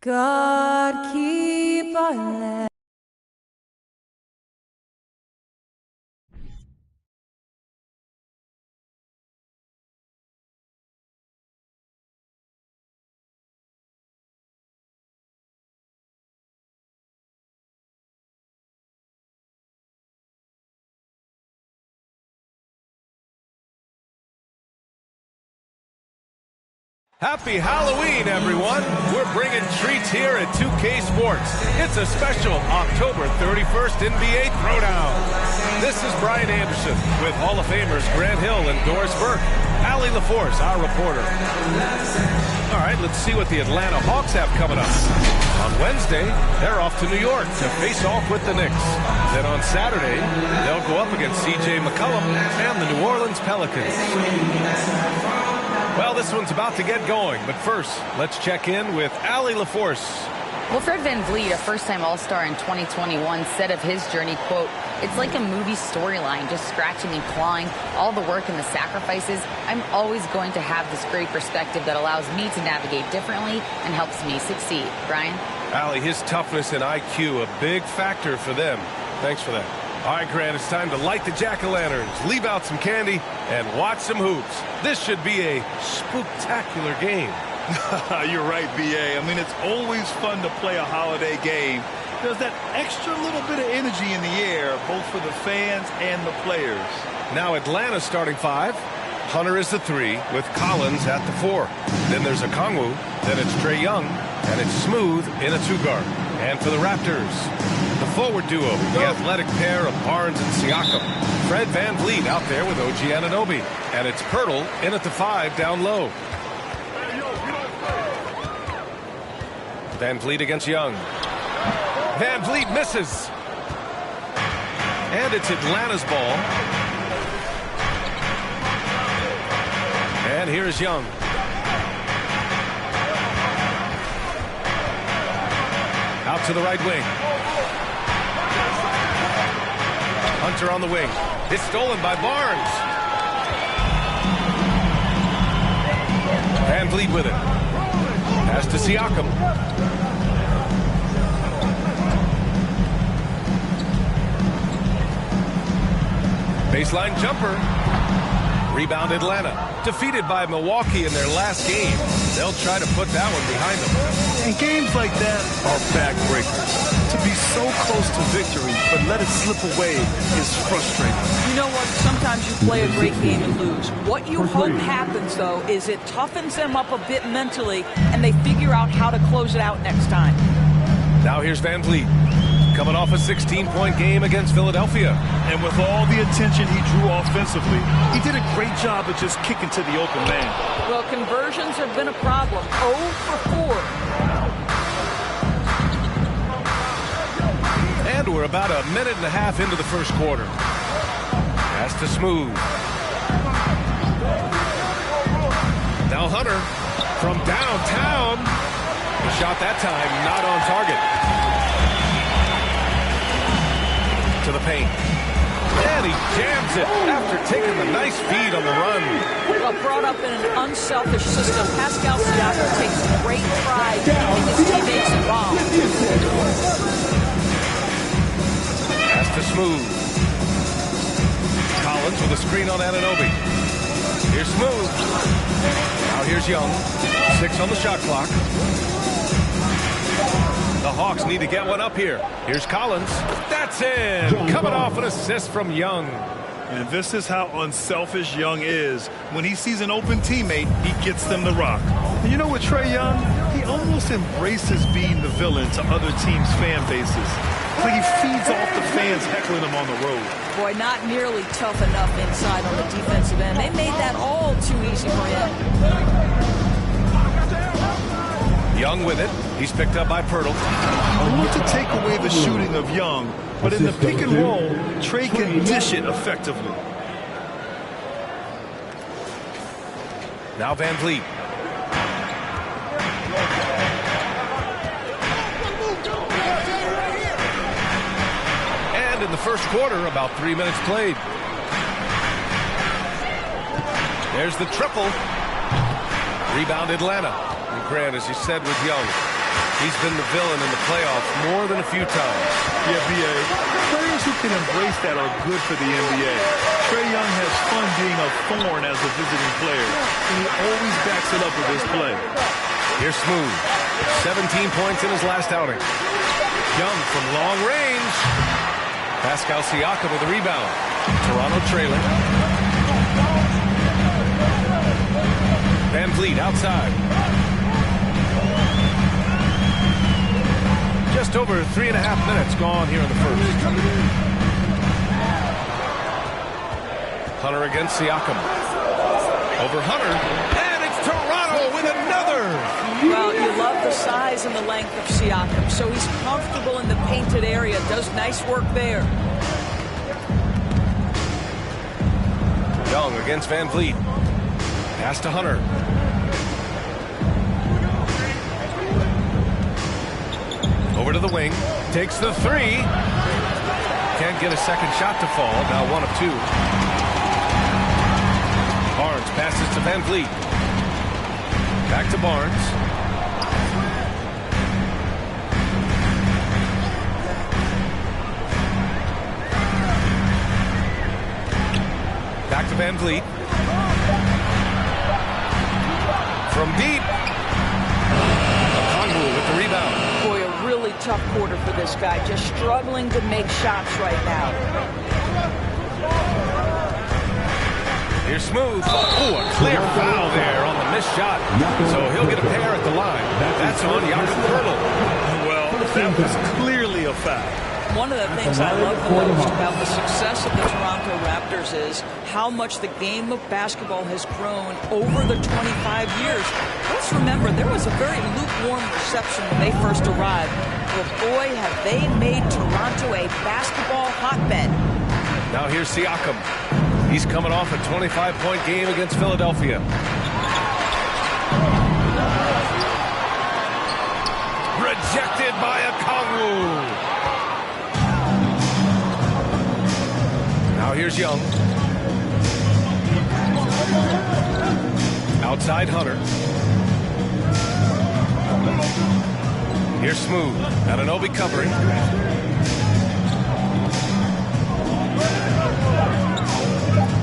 God keep our land. Happy Halloween, everyone! We're bringing treats here at 2K Sports. It's a special October 31st NBA Throwdown. This is Brian Anderson with Hall of Famers Grant Hill and Doris Burke. Allie LaForce, our reporter. All right, let's see what the Atlanta Hawks have coming up. On Wednesday, they're off to New York to face off with the Knicks. Then on Saturday, they'll go up against C.J. McCollum and the New Orleans Pelicans. Well, this one's about to get going, but first, let's check in with Allie LaForce. Well, Fred VanVleet, a first-time All-Star in 2021, said of his journey, quote, "It's like a movie storyline, just scratching and clawing, all the work and the sacrifices. I'm always going to have this great perspective that allows me to navigate differently and helps me succeed." Brian? Allie, his toughness and IQ, a big factor for them. Thanks for that. All right, Grant, it's time to light the jack-o'-lanterns, leave out some candy, and watch some hoops. This should be a spooktacular game. You're right, B.A. I mean, it's always fun to play a holiday game. There's that extra little bit of energy in the air, both for the fans and the players. Now Atlanta's starting five. Hunter is the 3, with Collins at the 4. Then there's Okongwu, then it's Trae Young, and it's Smooth in a 2-guard. And for the Raptors, the forward duo, the athletic pair of Barnes and Siakam. Fred VanVleet out there with OG Anunoby. And it's Pirtle in at the 5 down low. VanVleet against Young. VanVleet misses. And it's Atlanta's ball. And here's Young. Out to the right wing. Hunter on the wing. It's stolen by Barnes. VanVleet with it. Pass to Siakam. Baseline jumper. Rebound Atlanta. Defeated by Milwaukee in their last game. They'll try to put that one behind them. And games like that are backbreakers. To be so close to victory, but let it slip away is frustrating. You know what? Sometimes you play a great game and lose. What you hope happens, though, is it toughens them up a bit mentally, and they figure out how to close it out next time. Now here's VanVleet. Coming off a 16-point game against Philadelphia. And with all the attention he drew offensively, he did a great job of just kicking to the open man. Well, conversions have been a problem. 0 for 4. And we're about a minute and a half into the first quarter. Pass to Smooth. Now Hunter from downtown. The shot that time not on target. To the paint. And he jams it after taking the nice feed on the run. Well, brought up in an unselfish system, Pascal Siakam takes great pride in his teammates involved. Pass to Smooth. Collins with a screen on Anunoby. Here's Smooth. Now here's Young. 6 on the shot clock. The Hawks need to get one up here. Here's Collins. That's in. Coming off an assist from Young. And this is how unselfish Young is. When he sees an open teammate, he gets them the rock. And you know what, Trae Young? He almost embraces being the villain to other teams' fan bases. It's like he feeds off the fans heckling him on the road. Boy, not nearly tough enough inside on the defensive end. They made that all too easy for him. Young with it. He's picked up by Pirtle. I want to take away the shooting of Young, but in the pick and roll, Trae can dish it effectively. Now VanVleet. And in the first quarter, about 3 minutes played. There's the triple. Rebound Atlanta. And Grant, as you said, with Young. He's been the villain in the playoffs more than a few times. Yeah, B.A. Players who can embrace that are good for the NBA. Trae Young has fun being a thorn as a visiting player, and he always backs it up with his play. Here's Smooth. 17 points in his last outing. Young from long range. Pascal Siakam with a rebound. Toronto trailing. Van Vliet outside. Just over 3.5 minutes gone here in the first. Hunter against Siakam. Over Hunter. And it's Toronto with another. Well, you love the size and the length of Siakam, so he's comfortable in the painted area. Does nice work there. Young against Van Vliet. Pass to Hunter. Over to the wing. Takes the three. Can't get a second shot to fall. Now 1 of 2. Barnes passes to Van Vliet. Back to Barnes. Back to Van Vliet. From deep. Okongwu with the rebound. Boy, a really tough quarter for this guy. Just struggling to make shots right now. Here's Smooth. Oh, a clear foul there on the missed shot. So he'll get a pair at the line. That's on Jakob Poeltl. Well, that was clearly a foul. One of the things I love the most about the success of the Toronto Raptors is how much the game of basketball has grown over the 25 years. Let's remember, there was a very lukewarm reception when they first arrived. Well, boy, have they made Toronto a basketball hotbed. Now here's Siakam. He's coming off a 25-point game against Philadelphia. Rejected by Okongwu. Now here's Young. Outside Hunter. Here's Smooth. Anunoby covering.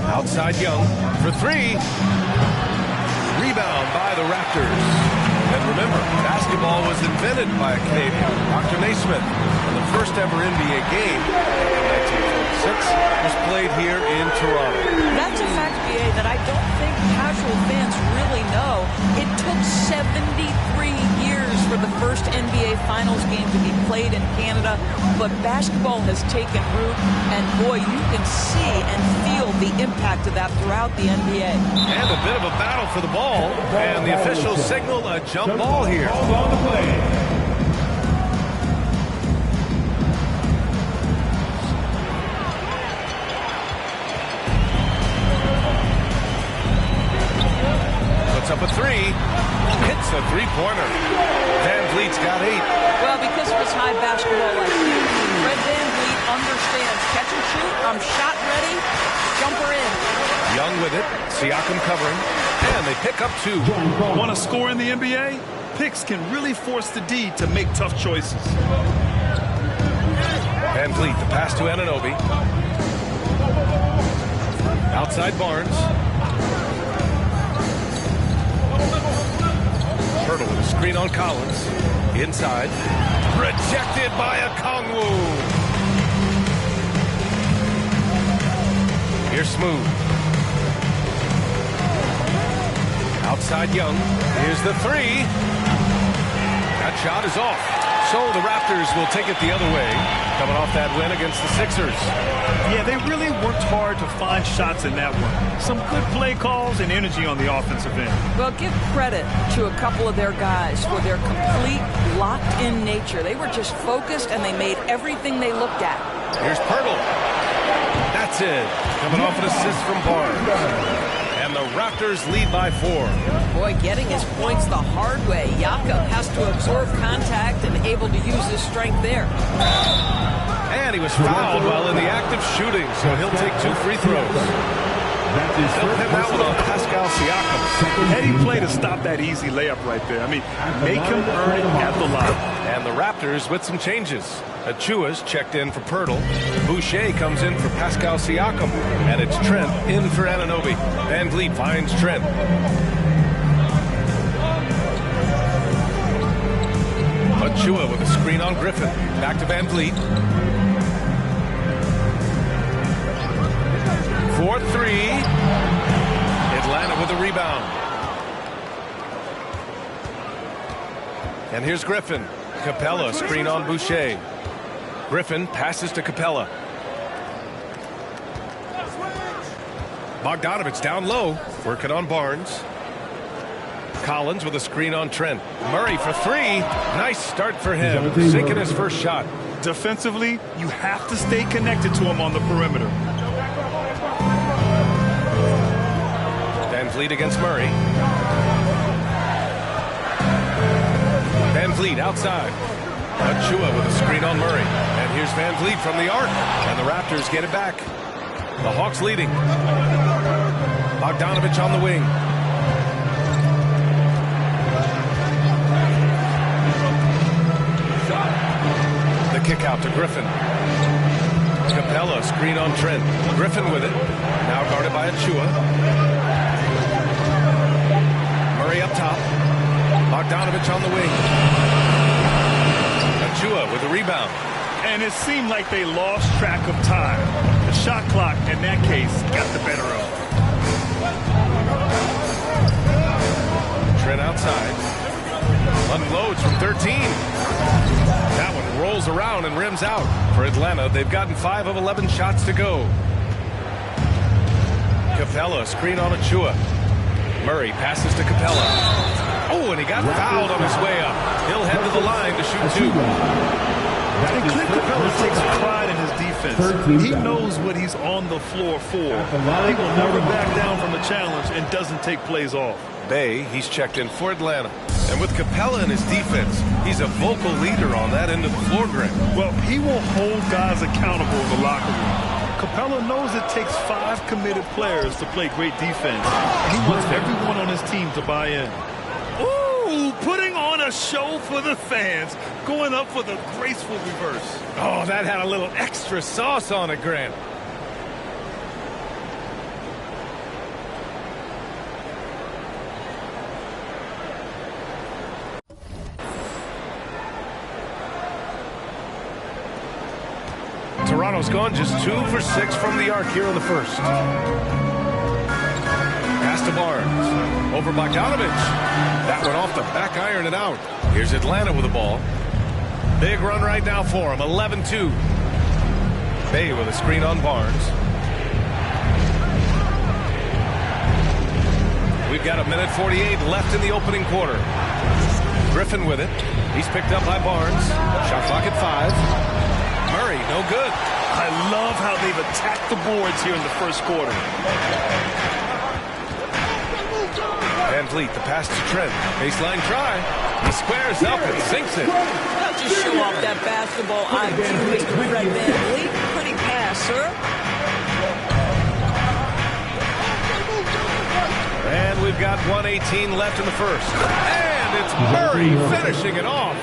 Outside Young for three. Rebound by the Raptors. And remember, basketball was invented by a Canadian, Dr. Naismith, and the first ever NBA game in 1946 was played here in Toronto. That's a fact, BA, that I don't think casual fans really know. It took 73 years for the first NBA Finals game to be played in Canada, but basketball has taken root, and boy, you can see and feel the impact of that throughout the NBA. And a bit of a battle for the ball, and the officials signal a jump ball here. On the play. Up a three. Hits a three-pointer. Van Vliet's got 8. Well, because of his high basketball IQ, Fred Van Vliet understands catch and shoot. I'm shot ready. Jumper in. Young with it. Siakam covering. And they pick up 2. Want to score in the NBA? Picks can really force the D to make tough choices. Van Vliet, the pass to Anunoby. Outside Barnes. Poeltl with a screen on Collins. Inside. Rejected by Okongwu. Here's Smooth. Outside Young. Here's the three. That shot is off. So the Raptors will take it the other way, coming off that win against the Sixers. Yeah, they really worked hard to find shots in that one. Some good play calls and energy on the offensive end. Well, give credit to a couple of their guys for their complete locked-in nature. They were just focused, and they made everything they looked at. Here's Poeltl. That's it. Coming off an assist from Barnes. And the Raptors lead by 4. Boy, getting his points the hard way. Jakob has to absorb contact and able to use his strength there. And he was fouled while in the act of shooting, so he'll take 2 free throws. They'll pin that one on Pascal Siakam. Heady play to stop that easy layup right there. I mean, make him earn it at the line. And the Raptors with some changes. Achua's checked in for Pirtle. Boucher comes in for Pascal Siakam. And it's Trent in for Anunoby. Van Vliet finds Trent. Achua with a screen on Griffin. Back to Van Vliet. 4-3. Atlanta with a rebound. And here's Griffin. Capella screen on Boucher. Griffin passes to Capella. Bogdanovich down low, working on Barnes. Collins with a screen on Trent. Murray for three. Nice start for him. Sinking his first shot. Defensively, you have to stay connected to him on the perimeter. Van Vliet against Murray. Van Vliet outside. Achua with a screen on Murray. And here's Van Vliet from the arc. And the Raptors get it back. The Hawks leading. Bogdanovich on the wing. The kick out to Griffin. Capella screen on Trent. Griffin with it. Now guarded by Achua. Murray up top. Bogdanovich on the wing. Achua with the rebound. And it seemed like they lost track of time. The shot clock, in that case, got the better of them. Trent outside. Unloads from 13. That one rolls around and rims out. For Atlanta, they've gotten 5 of 11 shots to go. Capella screen on Achua. Murray passes to Capella. Oh, and he got fouled on his way up. He'll head to the line to shoot two. And Clint Capella takes pride in his defense. He knows what he's on the floor for. He will never back down from a challenge and doesn't take plays off. Bay, he's checked in for Atlanta. And with Capella in his defense, he's a vocal leader on that end of the floor, Grant. Well, he will hold guys accountable in the locker room. Capella knows it takes 5 committed players to play great defense. And he wants everyone on his team to buy in. Ooh, putting on a show for the fans, going up for the graceful reverse. Oh, that had a little extra sauce on it, Grant. Toronto's gone just 2 for 6 from the arc here in the first. Pass to Barnes. Over Bogdanovich. That one off the back iron and out. Here's Atlanta with the ball. Big run right now for him. 11-2. Bay with a screen on Barnes. We've got 1:48 left in the opening quarter. Griffin with it. He's picked up by Barnes. Shot clock at 5. Murray, no good. I love how they've attacked the boards here in the first quarter. Van Vliet, the pass to Trent. Baseline try. He squares up and sinks it. Now just show off that basketball IQ, Mr. Fred Van Vliet. Pretty pass, sir. And we've got 1:18 left in the first. And it's Murray finishing it off.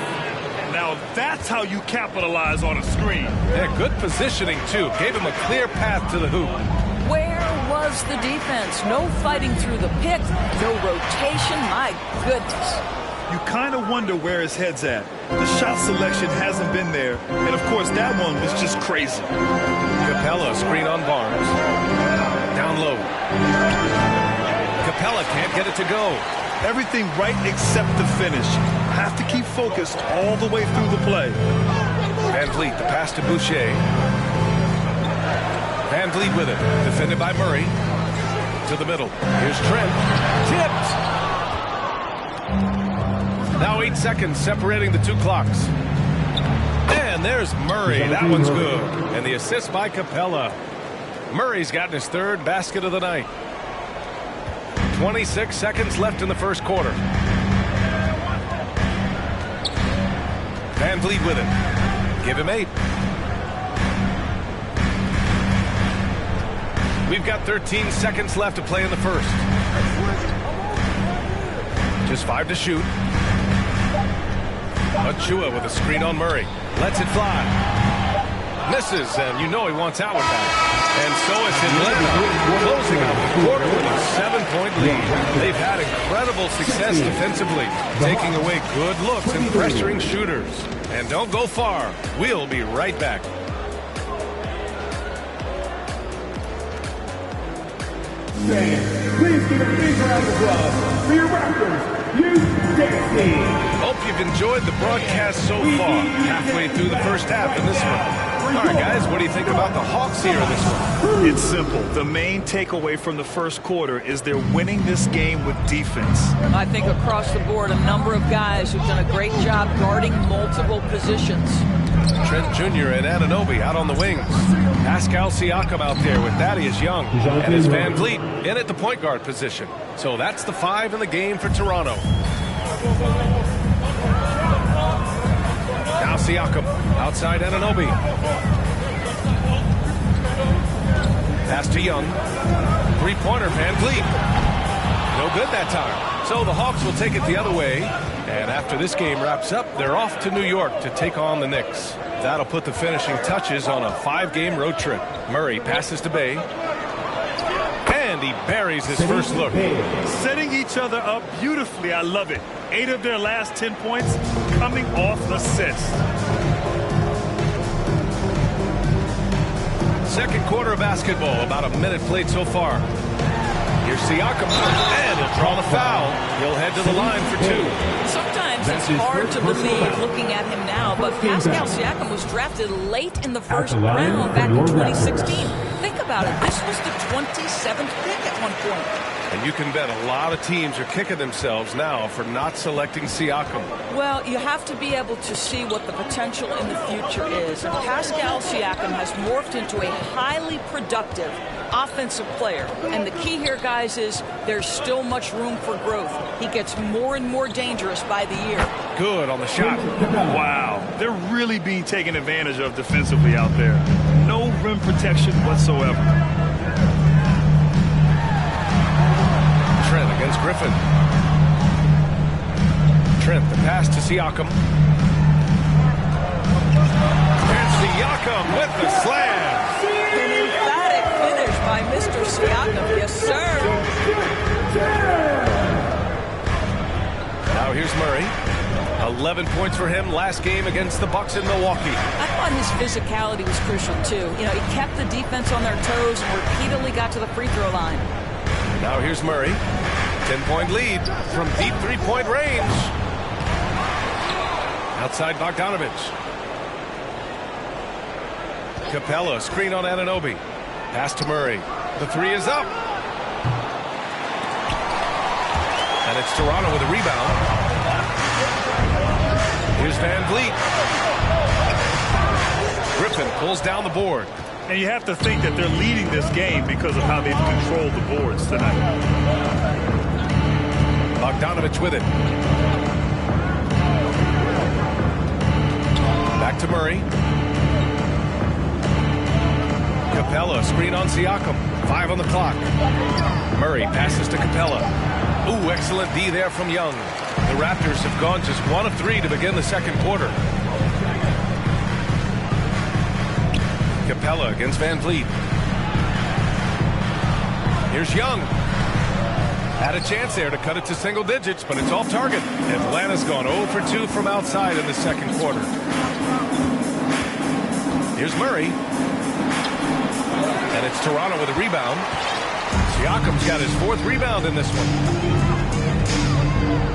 Now that's how you capitalize on a screen. Yeah, good positioning, too. Gave him a clear path to the hoop. Where was the defense? No fighting through the pick, no rotation. My goodness. You kind of wonder where his head's at. The shot selection hasn't been there. And, of course, that one was just crazy. Capella, screen on Barnes. Down low. Capella can't get it to go. Everything right except the finish. Have to keep focused all the way through the play. Van Vliet, the pass to Boucher. Van Vliet with it. Defended by Murray. To the middle. Here's Trent. Tipped. Now 8 seconds separating the 2 clocks. And there's Murray. That one's good. And the assist by Capella. Murray's gotten his 3rd basket of the night. 26 seconds left in the first quarter. Van Vliet with it. Give him 8. We've got 13 seconds left to play in the first. Just 5 to shoot. Achua with a screen on Murray. Lets it fly. Misses, and you know he wants out with that. And so it's Atlanta closing out the quarter with a 7-point lead. They've had incredible success defensively, taking away good looks and pressuring shooters. And don't go far. We'll be right back. Please give a big round of applause for your Raptors, USA. Hope you've enjoyed the broadcast so far. Halfway through the first half in this one. All right, guys, what do you think about the Hawks here in this one? It's simple. The main takeaway from the first quarter is they're winning this game with defense. I think across the board, a number of guys who've done a great job guarding multiple positions. Trent Jr. and Anunoby out on the wings. Pascal Siakam out there with Thaddeus Young. And it's Van Vliet in at the point guard position. So that's the 5 in the game for Toronto. Now Siakam outside Anunoby. Pass to Young. Three-pointer, Van Vliet. No good that time. So the Hawks will take it the other way. And after this game wraps up, they're off to New York to take on the Knicks. That'll put the finishing touches on a 5-game road trip. Murray passes to Bay. And he buries his first look. Setting each other up beautifully. I love it. 8 of their last 10 points coming off assists. Second quarter of basketball. About a minute played so far. Here's Siakam, and he'll draw the foul. He'll head to the line for 2. Sometimes it's hard to believe looking at him now, but Pascal Siakam was drafted late in the first round back in 2016. Think about it. This was the 27th pick at one point. And you can bet a lot of teams are kicking themselves now for not selecting Siakam. Well, you have to be able to see what the potential in the future is. And Pascal Siakam has morphed into a highly productive offensive player. And the key here, guys, is there's still much room for growth. He gets more and more dangerous by the year. Good on the shot. Wow. They're really being taken advantage of defensively out there. No rim protection whatsoever. Trent against Griffin. Trent, the pass to Siakam. And Siakam with the slam. An emphatic finish by Mr. Siakam. Yes, sir. Now here's Murray. 11 points for him last game against the Bucks in Milwaukee. I thought his physicality was crucial, too. You know, he kept the defense on their toes and repeatedly got to the free throw line. Now here's Murray. 10-point lead from deep three-point range. Outside Bogdanovich. Capella, screen on Anunoby. Pass to Murray. The 3 is up. And it's Toronto with a rebound. Here's Van Vliet. Griffin pulls down the board. And you have to think that they're leading this game because of how they've controlled the boards tonight. Bogdanovich with it. Back to Murray. Capella, screen on Siakam. 5 on the clock. Murray passes to Capella. Ooh, excellent D there from Young. The Raptors have gone just 1 of 3 to begin the second quarter. Capella against Van Vliet. Here's Young. Had a chance there to cut it to single digits, but it's off target. Atlanta's gone 0 for 2 from outside in the second quarter. Here's Murray. And it's Toronto with a rebound. Siakam's got his 4th rebound in this one.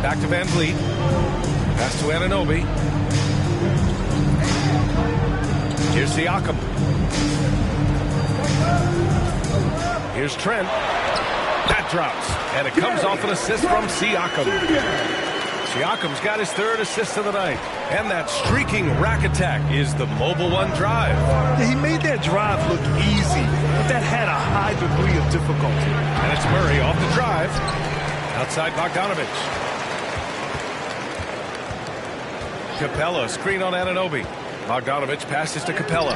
Back to Van Vliet. Pass to Anunoby. Here's Siakam. Here's Trent. That drops. And it comes off an assist from Siakam. Siakam's got his 3rd assist of the night. And that streaking rack attack is the Mobile One drive. He made that drive look easy, but that had a high degree of difficulty. And it's Murray off the drive. Outside Bogdanovich. Capella, screen on Anunoby. Bogdanovich passes to Capella.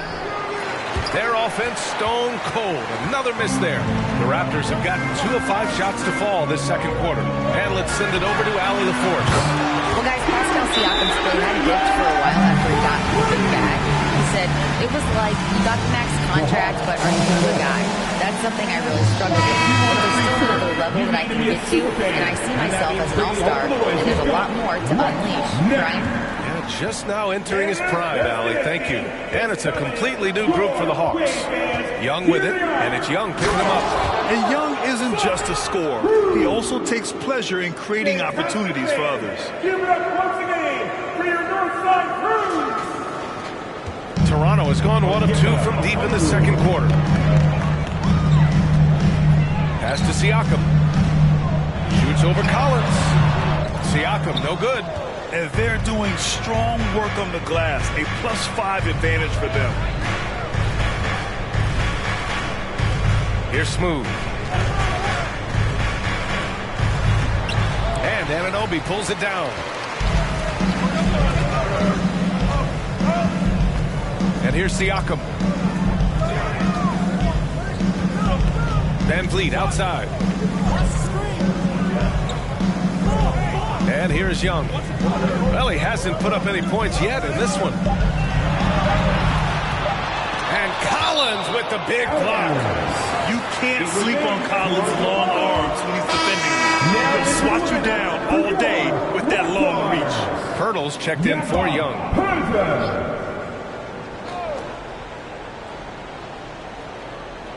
Their offense stone cold. Another miss there. The Raptors have gotten 2 of 5 shots to fall this second quarter. And let's send it over to Allie LaForce. Well, guys, Pascal Siakam's play had dipped for a while after he got the big bag. He said, it was like you got the max contract, but are you the guy? That's something I really struggle with. But there's still another level that I can get to, and I see myself as an all-star, and there's a lot more to unleash. Brian? Just now entering his prime, Allie. Thank you. And it's a completely new group for the Hawks. Young with it, and it's Young picking them up. And Young isn't just a scorer. He also takes pleasure in creating opportunities for others. Give it up once again for your Northside crew. Toronto has gone 1 of 2 from deep in the second quarter. Pass to Siakam. Shoots over Collins. Siakam, no good. And they're doing strong work on the glass, a +5 advantage for them. Here's Smooth. And Anunoby pulls it down. And here's Siakam. Van Vliet outside. And here's Young. Well, he hasn't put up any points yet in this one. And Collins with the big block. You can't sleep on Collins' long arms when he's defending. He'll swat you down all day with that long reach. Pirtle's checked in for Young.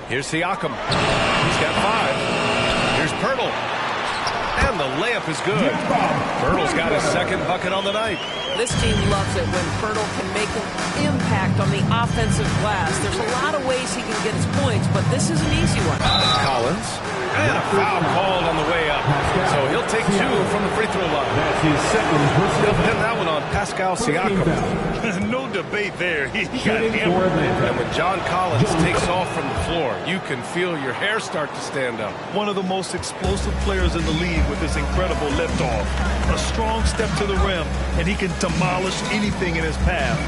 Here's Siakam. He's got 5. Here's Pirtle. And the layup is good. Pirtle's got his second bucket on the night. This team loves it when Pirtle can make an impact on the offensive glass. There's a lot of ways he can get his points, but this is an easy one. Collins. And a foul called on the way up. So he'll take 2 from the free throw line. He'll pin that one on Pascal Siakam. No debate there. He got hammered. And when John Collins takes off from the floor, you can feel your hair start to stand up. One of the most explosive players in the league with his incredible liftoff. A strong step to the rim, and he can demolish anything in his path.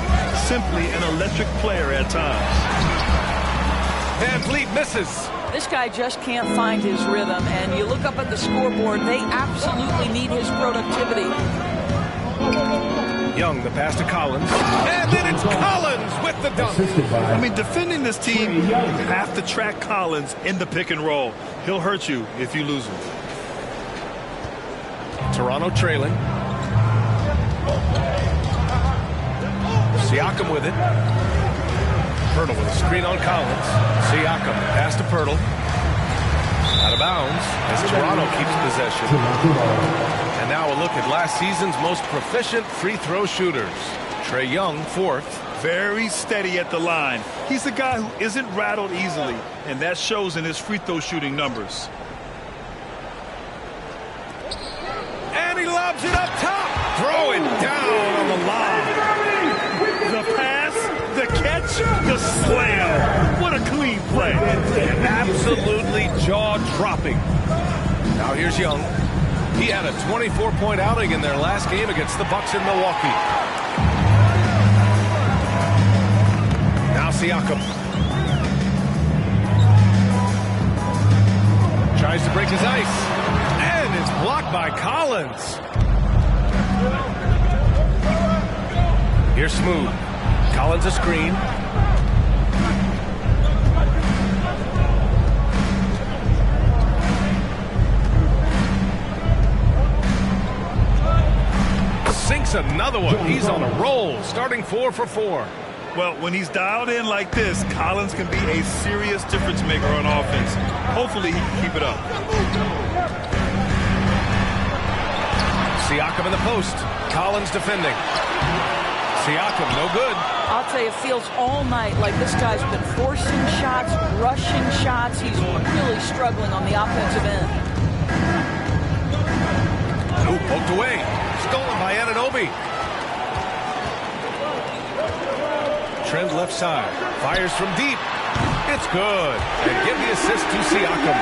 Simply an electric player at times. Van Vliet misses. This guy just can't find his rhythm, and you look up at the scoreboard, they absolutely need his productivity. Young, the pass to Collins. And then it's Collins with the dunk. I mean, defending this team, you have to track Collins in the pick and roll. He'll hurt you if you lose him. Toronto trailing. Siakam with it. Pirtle with a screen on Collins. Siakam, pass to Pirtle. Out of bounds as Toronto keeps possession. And now a look at last season's most proficient free throw shooters. Trae Young, 4th. Very steady at the line. He's a guy who isn't rattled easily, and that shows in his free throw shooting numbers. And he lobs it up top. Throw it down on the line. The pass, the catch, the slam. What a clean play. Absolutely jaw-dropping. Now here's Young. He had a 24-point outing in their last game against the Bucks in Milwaukee. Now Siakam. Tries to break his ice. And it's blocked by Collins. Here's Smooth. Collins a screen. Sinks another one. He's on a roll, starting 4 for 4. Well, when he's dialed in like this, Collins can be a serious difference maker on offense. Hopefully he can keep it up. Siakam in the post. Collins defending. Siakam, no good. I'll tell you, it feels all night like this guy's been forcing shots, rushing shots. He's really struggling on the offensive end. Ooh, poked away. Stolen by Anunoby. Trent left side. Fires from deep. It's good. And give the assist to Siakam.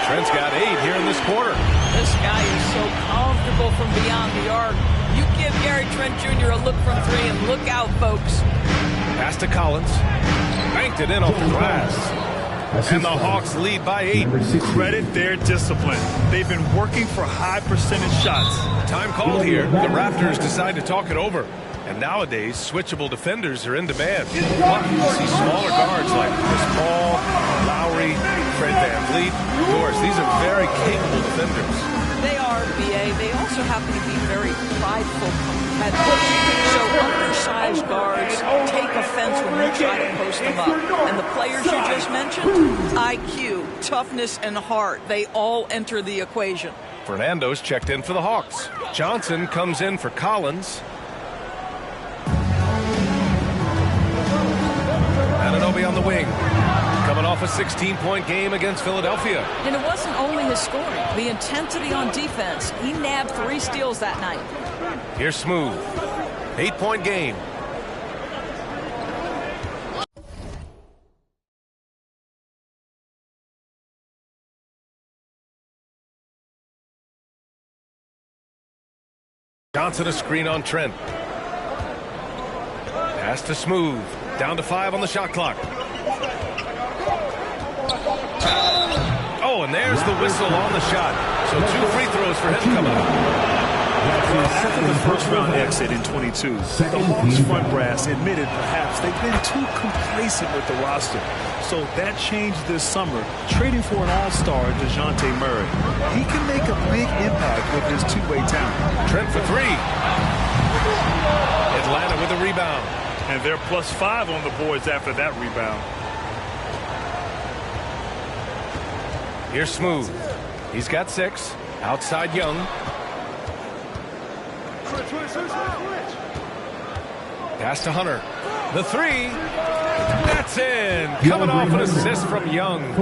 Trent's got 8 here in this quarter. This guy is so comfortable from beyond the arc. You give Gary Trent Jr. a look from 3 and look out, folks. Pass to Collins. Banked it in off the glass. And the Hawks lead by 8. Credit their discipline. They've been working for high percentage shots. Time called here. The Raptors decide to talk it over. And nowadays, switchable defenders are in demand. But you see smaller guards like Chris Paul, Lowry, Fred VanVleet. Of course, these are very capable defenders. They are, B.A. They also happen to be very prideful competitors. So undersized guards take offense when you try to post them up. And the players you just mentioned, IQ, toughness, and heart, they all enter the equation. Fernando's checked in for the Hawks. Johnson comes in for Collins. Anunoby on the wing. Coming off a 16-point game against Philadelphia. And it wasn't only his scoring. The intensity on defense. He nabbed 3 steals that night. Here's Smooth. 8-point game. Johnson a screen on Trent. Pass to Smooth. Down to 5 on the shot clock. Oh, and there's the whistle on the shot. So 2 free throws for him coming up. After the first-round exit in 22, the Hawks front brass admitted perhaps they've been too complacent with the roster. So that changed this summer, trading for an all-star, DeJounte Murray. He can make a big impact with his two-way talent. Trent for 3. Atlanta with a rebound. And they're +5 on the boards after that rebound. Here's Smooth. He's got 6. Outside Young. Pass to Hunter. The 3. That's in. Coming off an assist from Young.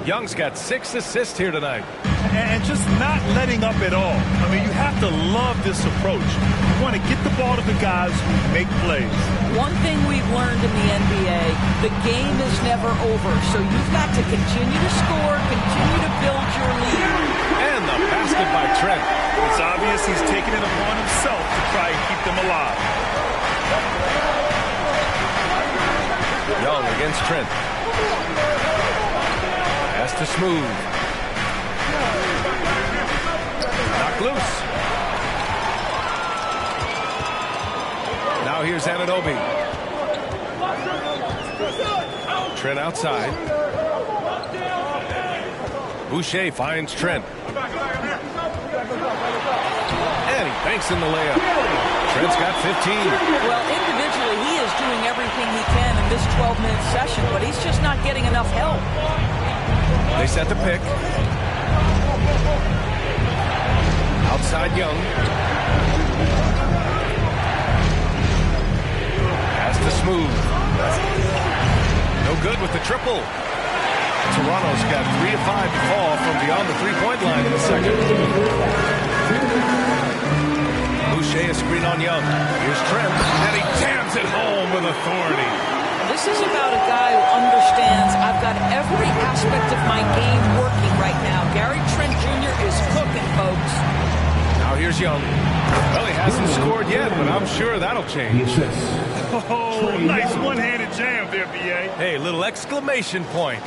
Young's got 6 assists here tonight. And just not letting up at all. I mean, you have to love this approach. You want to get the ball to the guys who make plays. One thing we've learned in the NBA, the game is never over. So you've got to continue to score, continue to build your lead. And the basket by Trent. It's obvious he's taking it upon himself to try and keep them alive. Young against Trent. Pass to Smooth. Knocked loose. Now here's Anunoby. Trent outside. Boucher finds Trent. And he banks in the layup. Trent's got 15. Well, individually, he is doing everything he can in this 12-minute session, but he's just not getting enough help. They set the pick. Outside Young. Pass to Smooth. No good with the triple. Toronto's got 3 of 5 to fall from beyond the three-point line in the second. Boucher a screen on Young. Here's Trent, and he jams it home with authority. This is about a guy who understands I've got every aspect of my game working right now. Gary Trent Jr. is cooking, folks. Now here's Young. Well, he hasn't scored yet, but I'm sure that'll change. Oh, nice one-handed jam there, B.A. Hey, little exclamation point.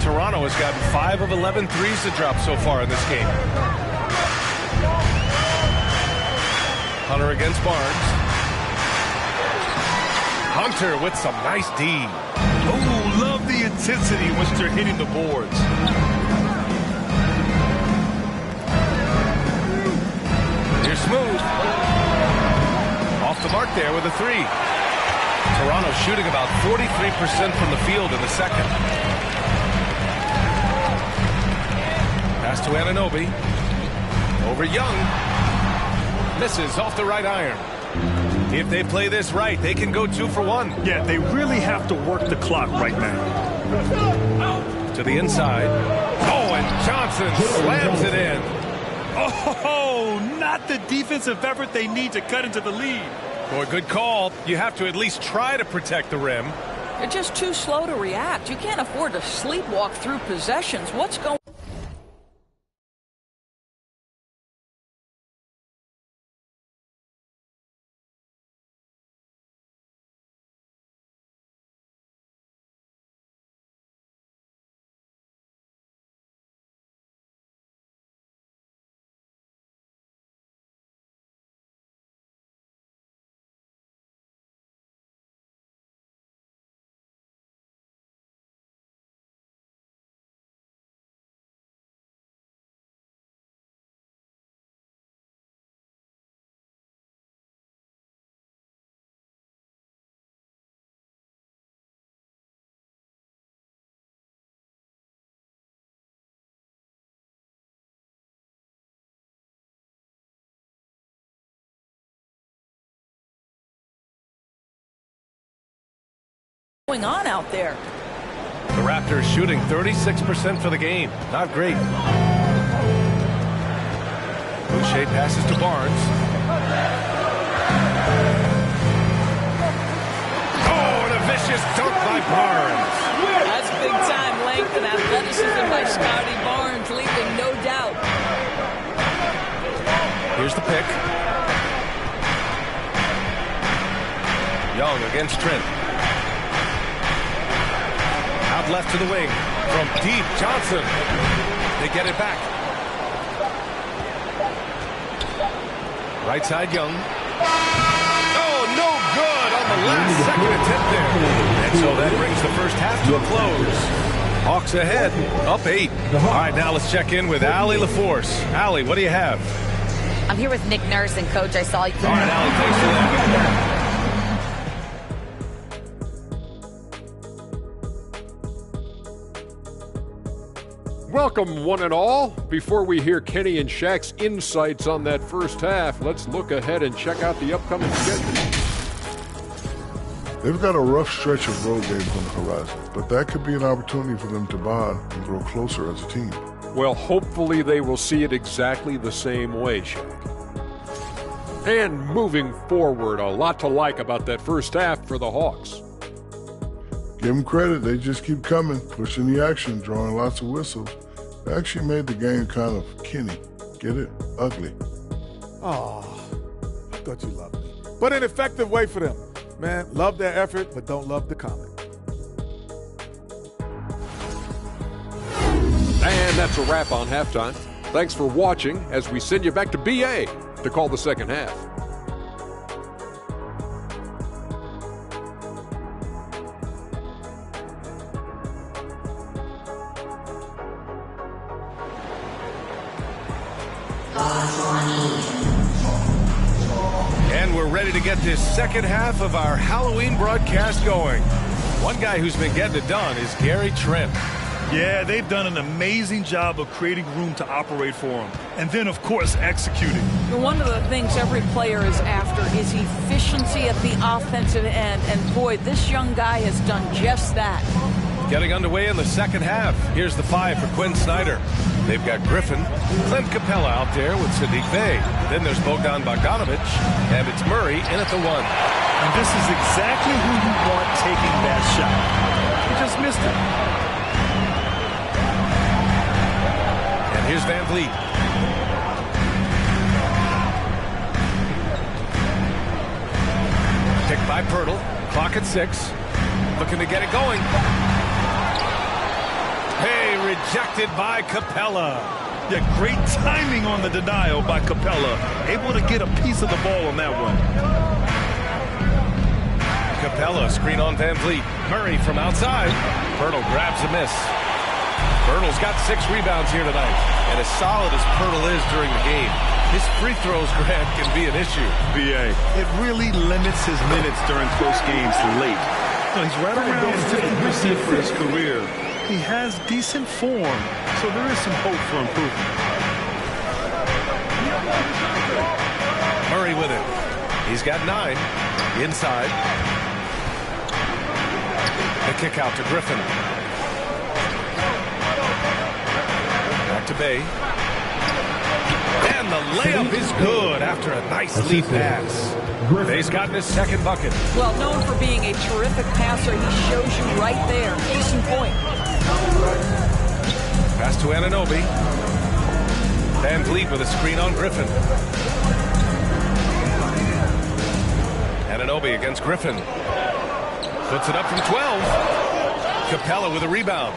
Toronto has gotten 5 of 11 threes to drop so far in this game. Hunter against Barnes. Hunter with some nice D. Oh, love the intensity once they're hitting the boards. Here's Smooth. Off the mark there with a 3. Toronto shooting about 43% from the field in the second. Pass to Anunoby. Over Young. Misses off the right iron. If they play this right, they can go 2 for 1. Yeah, they really have to work the clock right now. To the inside. Oh, and Johnson slams it in. Oh, not the defensive effort they need to cut into the lead. Boy, good call. You have to at least try to protect the rim. You're just too slow to react. You can't afford to sleepwalk through possessions. What's going on out there? The Raptors shooting 36% for the game. Not great. Boucher passes to Barnes. Oh, and a vicious dunk by Barnes. That's big-time length and athleticism by Scotty Barnes, leaving no doubt. Here's the pick. Young against Trent. Out left to the wing. From deep, Johnson. They get it back. Right side, Young. Oh, no good on the last second attempt there. And so that brings the first half to a close. Hawks ahead, up 8. All right, now let's check in with Allie LaForce. Allie, what do you have? I'm here with Nick Nurse, and Coach, I saw you. All right, Allie, thanks for that. Welcome, one and all. Before we hear Kenny and Shaq's insights on that first half, let's look ahead and check out the upcoming schedule. They've got a rough stretch of road games on the horizon, but that could be an opportunity for them to bond and grow closer as a team. Well, hopefully they will see it exactly the same way, Shaq. And moving forward, a lot to like about that first half for the Hawks. Give them credit, they just keep coming, pushing the action, drawing lots of whistles. They actually made the game kind of Kenny. Get it? Ugly. Oh, I thought you loved me. But an effective way for them. Man, love their effort, but don't love the comment. And that's a wrap on halftime. Thanks for watching as we send you back to BA to call the second half. And we're ready to get this second half of our Halloween broadcast going. One guy who's been getting it done is Gary Trent. Yeah, they've done an amazing job of creating room to operate for him. And then, of course, executing. One of the things every player is after is efficiency at the offensive end. And boy, this young guy has done just that. Getting underway in the second half. Here's the 5 for Quinn Snyder. They've got Griffin, Clint Capella out there with Sadiq Bey. Then there's Bogdan Bogdanovic, and it's Murray in at the 1. And this is exactly who you want taking that shot. He just missed it. And here's Van Vliet. Picked by Pirtle. Clock at 6. Looking to get it going. Hey, rejected by Capella. Yeah, great timing on the denial by Capella. Able to get a piece of the ball on that one. Capella, screen on Van Vliet. Murray from outside. Pirtle grabs a miss. Pirtle's got 6 rebounds here tonight. And as solid as Pirtle is during the game, his free throws, Grant, can be an issue. BA, it really limits his minutes during close games late. So he's right around 50% for his career. He has decent form, so there is some hope for improvement. Murray with it. He's got 9. Inside. The kick out to Griffin. Back to Bey. And the layup is good after a nice lead pass. He's gotten his second bucket. Well, known for being a terrific passer, he shows you right there. Case in point. Pass to Anunoby. Van Vliet with a screen on Griffin. Anunoby against Griffin. Puts it up from 12. Capella with a rebound.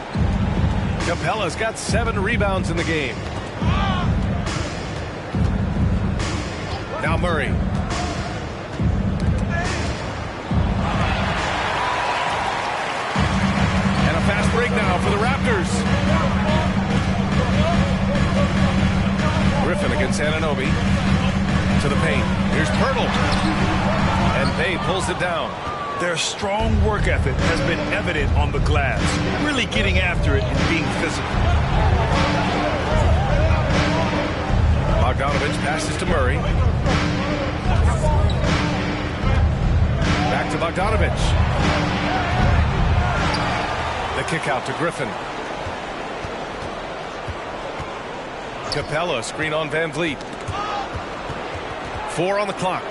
Capella's got 7 rebounds in the game. Now Murray. And a fast break now for the Raptors. Griffin against Anunoby. To the paint. Here's Pirtle. And Bay pulls it down. Their strong work ethic has been evident on the glass, really getting after it and being physical. Bogdanovich passes to Murray. Back to Bogdanovich. The kick out to Griffin. Capella, screen on Van Vliet. 4 on the clock.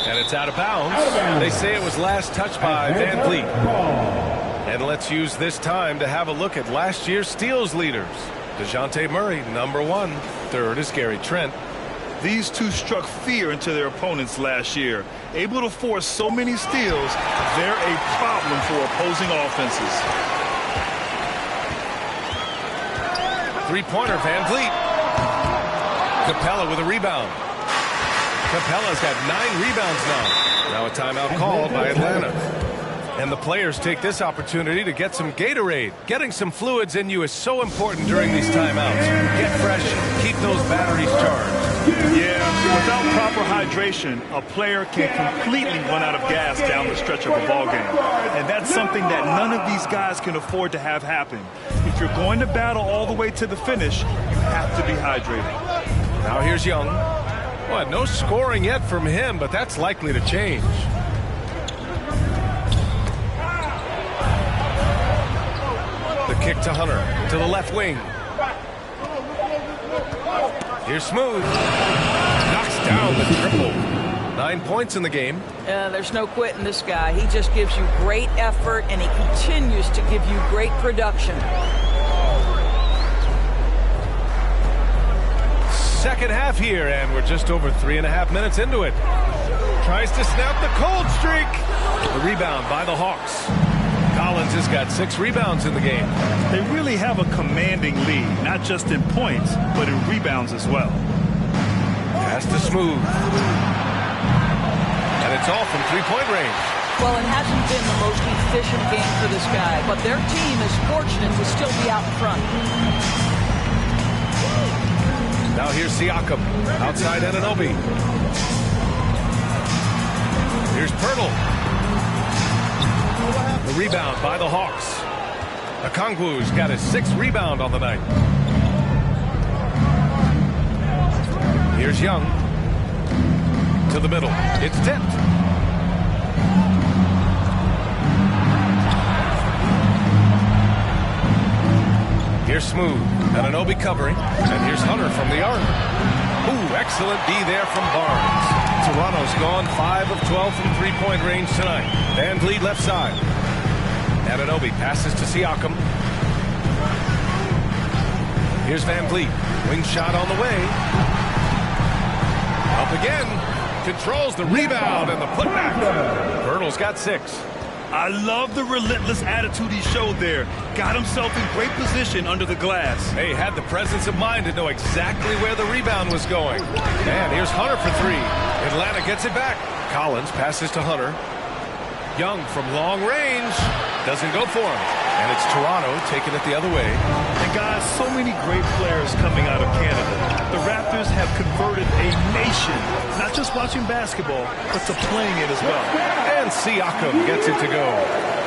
And it's out of bounds. They say it was last touched by Van Vliet. And let's use this time to have a look at last year's steals leaders. DeJounte Murray, number 1. Third is Gary Trent. These two struck fear into their opponents last year. Able to force so many steals, they're a problem for opposing offenses. Three-pointer, Van Vliet. Capella with a rebound. Capella's got 9 rebounds now. Now a timeout called by Atlanta. And the players take this opportunity to get some Gatorade. Getting some fluids in you is so important during these timeouts. Get fresh, keep those batteries charged. Yeah, without proper hydration, a player can completely run out of gas down the stretch of a ball game. And that's something that none of these guys can afford to have happen. If you're going to battle all the way to the finish, you have to be hydrated. Now here's Young. Well, no scoring yet from him, but that's likely to change. The kick to Hunter, to the left wing. Here's Smooth. Knocks down the triple. 9 points in the game. There's no quitting this guy. He just gives you great effort, and he continues to give you great production. Second half here, and we're just over 3.5 minutes into it. Tries to snap the cold streak. The rebound by the Hawks. Collins has got 6 rebounds in the game. They really have a commanding lead, not just in points, but in rebounds as well. Pass to Smooth. And it's all from 3-point range. Well, it hasn't been the most efficient game for this guy, but their team is fortunate to still be out in front. Now here's Siakam, outside Anunoby. Here's Pirtle. The rebound by the Hawks. Okongwu's got his 6th rebound on the night. Here's Young. To the middle. It's tipped. Here's Smooth. Anunoby covering. And here's Hunter from the arc. Ooh, excellent D there from Barnes. Toronto's gone 5 of 12 from 3-point range tonight. Van Vliet left side. Anunoby passes to Siakam. Here's Van Vliet. Wing shot on the way. Up again. Controls the rebound and the putback. Pirtle's got 6. I love the relentless attitude he showed there. Got himself in great position under the glass. Hey, had the presence of mind to know exactly where the rebound was going. And here's Hunter for 3. Atlanta gets it back. Collins passes to Hunter. Young from long range. Doesn't go for him. And it's Toronto taking it the other way. And guys, so many great players coming out of Canada. The Raptors have converted a nation, not just watching basketball, but to playing it as well. And Siakam gets it to go.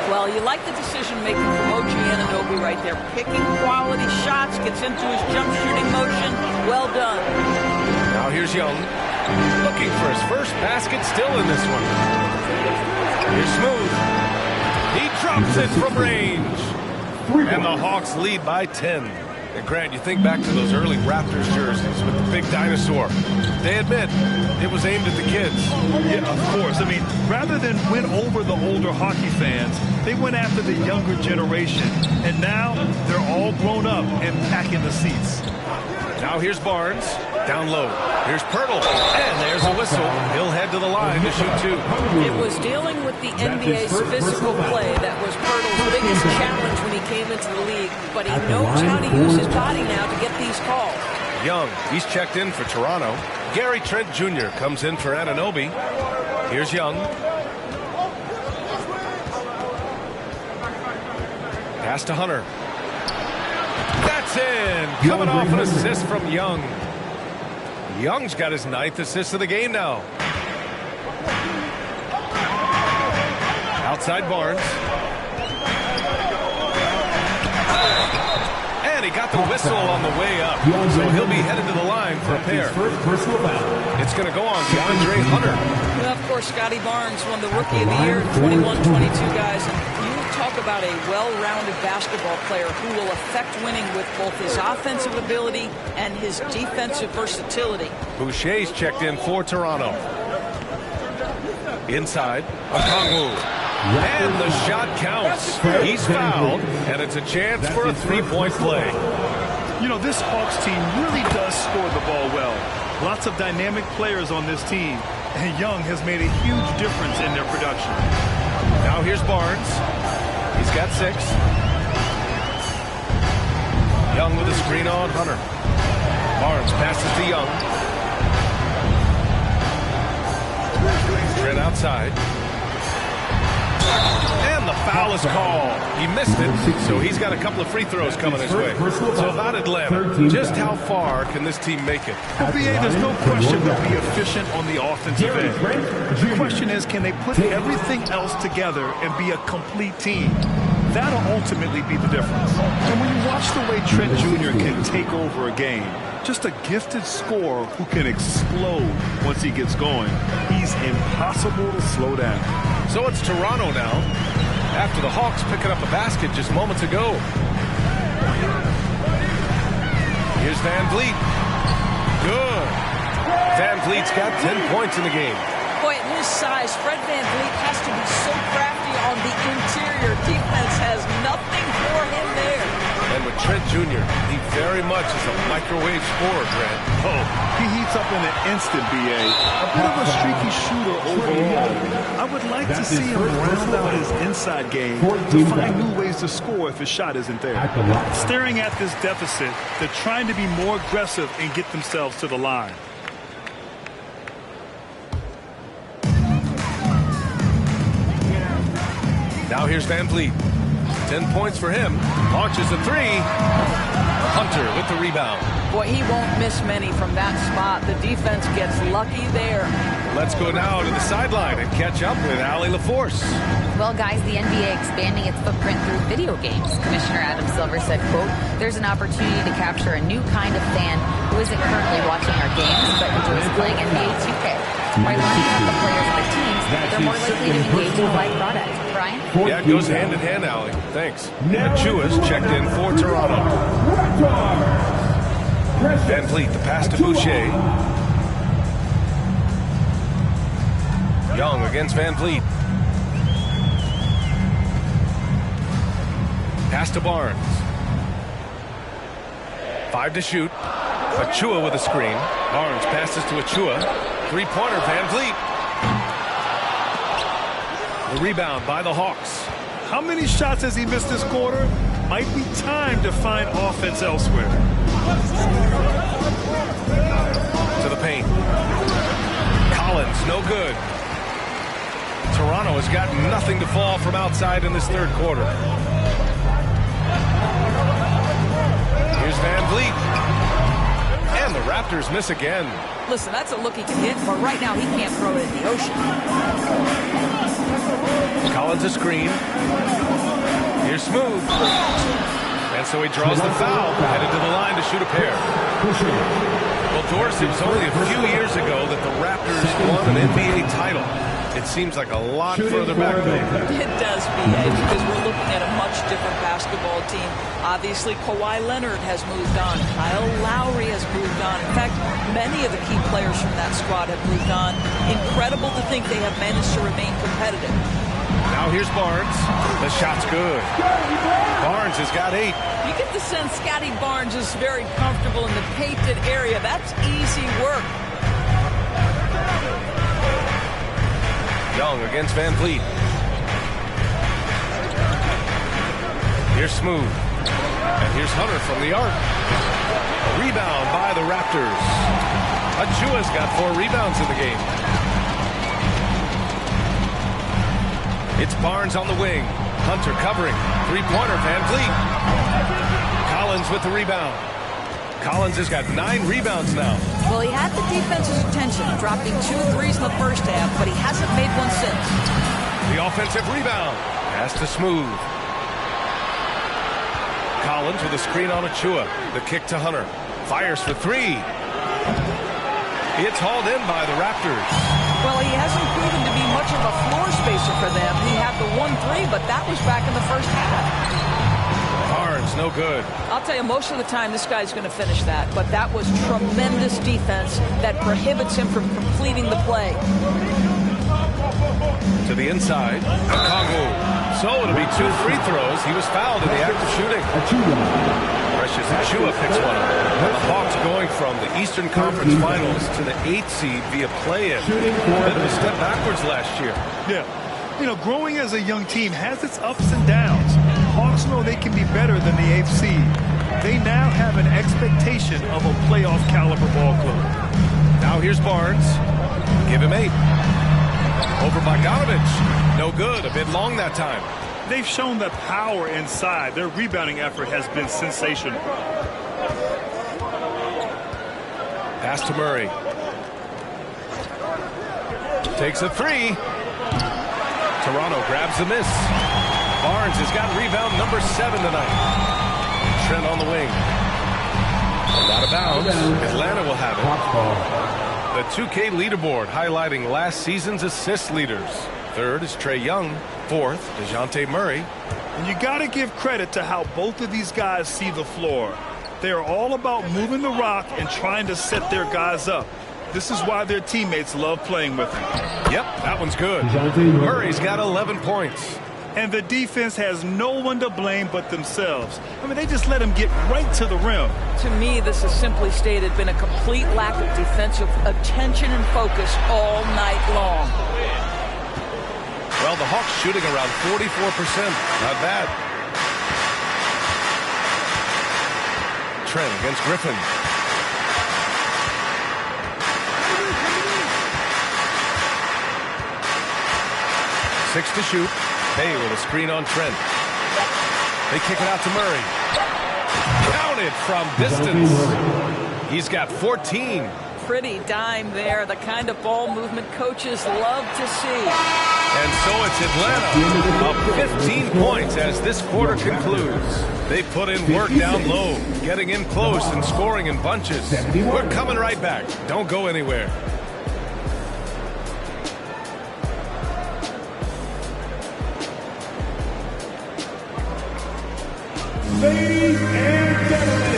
Well, you like the decision-making from OG Anunoby right there. Picking quality shots, gets into his jump shooting motion. Well done. Now here's Young. Looking for his first basket, still in this one. Here's Smooth. He drops it from range. And the Hawks lead by 10. And Grant, you think back to those early Raptors jerseys with the big dinosaur. They admit it was aimed at the kids. Yeah, of course. I mean, rather than win over the older hockey fans, they went after the younger generation. And now they're all grown up and packing the seats. Now here's Barnes. Down low. Here's Pirtle. And there's a whistle. He'll head to the line to shoot two. It was dealing with the NBA's physical play that was Pirtle's biggest challenge when he came into the league. But he knows how to use his body now to get these calls. Young, he's checked in for Toronto. Gary Trent Jr. comes in for Anunoby. Here's Young. Pass to Hunter. That's in. Coming off an assist from Young. Young's got his 9th assist of the game now. Outside Barnes. And he got the whistle on the way up. So he'll be headed to the line for a pair. It's going to go on DeAndre Hunter. Well, of course, Scotty Barnes won the Rookie of the Year, 21-22 guys. Talk about a well-rounded basketball player who will affect winning with both his offensive ability and his defensive versatility. Boucher's checked in for Toronto. Inside, Okongwu. And the shot counts. He's fouled, and it's a chance for a three-point play. You know, this Hawks team really does score the ball well. Lots of dynamic players on this team, and Young has made a huge difference in their production. Now here's Barnes. He's got 6. Young with a screen on Hunter. Barnes passes to Young. Trent outside. And the foul is called. He missed it, so he's got a couple of free throws coming his way. So about Atlanta, just how far can this team make it? Well, BA, there's no question they'll be efficient on the offensive end. The question is, can they put everything else together and be a complete team? That'll ultimately be the difference. And when you watch the way Trent Jr. can take over a game, just a gifted scorer who can explode once he gets going, he's impossible to slow down. So it's Toronto now, after the Hawks picking up a basket just moments ago. Here's Van Vliet. Good. Van Vliet's got 10 points in the game. Boy, at his size, Fred Van Vliet has to be so crafty on the interior. Defense has nothing for him there. And with Trent Jr., he very much is a microwave scorer, Grant. Oh, he heats up in an instant, BA. A bit of a streaky shooter overall. I would like to see him round out his inside game to find new ways to score if his shot isn't there. Staring at this deficit, they're trying to be more aggressive and get themselves to the line. Now here's Van Vliet. 10 points for him. Launches a 3. Hunter with the rebound. Boy, he won't miss many from that spot. The defense gets lucky there. Let's go now to the sideline and catch up with Allie LaForce. Well, guys, the NBA expanding its footprint through video games. Commissioner Adam Silver said, quote, "There's an opportunity to capture a new kind of fan who isn't currently watching our games but enjoys playing NBA 2K. By learning about the players of the teams, they're more likely to engage in the live product." Brian? Yeah, it goes hand in hand, Allie. Thanks. Achua's checked in for Toronto. Van Vliet, the pass to Boucher. Young against Van Vliet. Pass to Barnes. 5 to shoot. Achua with a screen. Barnes passes to Achua. Three-pointer, Van Vliet. The rebound by the Hawks. How many shots has he missed this quarter? Might be time to find offense elsewhere. To the paint. Collins, no good. Toronto has got nothing to fall from outside in this third quarter. Here's Van Vliet. And the Raptors miss again. Listen, that's a look he can hit, but right now he can't throw it in the ocean. Collins a screen. Here's Smooth. And so he draws the foul, headed to the line to shoot a pair. Well, Doris, it was only a few years ago that the Raptors won an NBA title. It seems like a lot further back. It does, B.A., because we're looking at a much different basketball team. Obviously, Kawhi Leonard has moved on. Kyle Lowry has moved on. In fact, many of the key players from that squad have moved on. Incredible to think they have managed to remain competitive. Now here's Barnes. The shot's good. Barnes has got 8. You get the sense Scotty Barnes is very comfortable in the painted area. That's easy work. Young against Van Vliet. Here's Smooth. And here's Hunter from the arc. A rebound by the Raptors. Achua's got 4 rebounds in the game. It's Barnes on the wing. Hunter covering. Three-pointer, Van Vliet. Collins with the rebound. Collins has got 9 rebounds now. Well, he had the defense's attention, dropping 2 threes in the first half, but he hasn't made one since. The offensive rebound. Pass to Smooth. Collins with a screen on Achua. The kick to Hunter. Fires for 3. It's hauled in by the Raptors. Well, he hasn't proven to be much of a floor spacer for them. He had the 1-3, but that was back in the first half. Barnes, no good. I'll tell you, most of the time, this guy's going to finish that. But that was tremendous defense that prohibits him from completing the play. To the inside. Okongwu. So it'll be 2 free throws. He was fouled in the act of shooting. Precious Achua picks one up. And the Hawks going from the Eastern Conference Finals to the 8th seed via play-in. A bit of a step backwards last year. Yeah. You know, growing as a young team has its ups and downs. Hawks know they can be better than the 8th seed. They now have an expectation of a playoff caliber ball club. Now here's Barnes. Give him 8. Over Bogdanovich. No good. A bit long that time. They've shown the power inside. Their rebounding effort has been sensational. Pass to Murray. Takes a 3. Toronto grabs the miss. Barnes has got rebound number 7 tonight. Trent on the wing. And out of bounds. Atlanta will have it. The 2K leaderboard highlighting last season's assist leaders. 3rd is Trae Young. 4th, DeJounte Murray. And you got to give credit to how both of these guys see the floor. They are all about moving the rock and trying to set their guys up. This is why their teammates love playing with them. Yep, that one's good. Murray's got 11 points. And the defense has no one to blame but themselves. I mean, they just let him get right to the rim. To me, this has simply stated been a complete lack of defensive attention and focus all night long. Well, the Hawks shooting around 44%. Not bad. Trent against Griffin. 6 to shoot. Bay with a screen on Trent. They kick it out to Murray. Counted from distance. He's got 14. Pretty dime there. The kind of ball movement coaches love to see. And so it's Atlanta up 15 points as this quarter concludes. They put in work down low, getting in close and scoring in bunches. We're coming right back. Don't go anywhere. Ladies and gentlemen.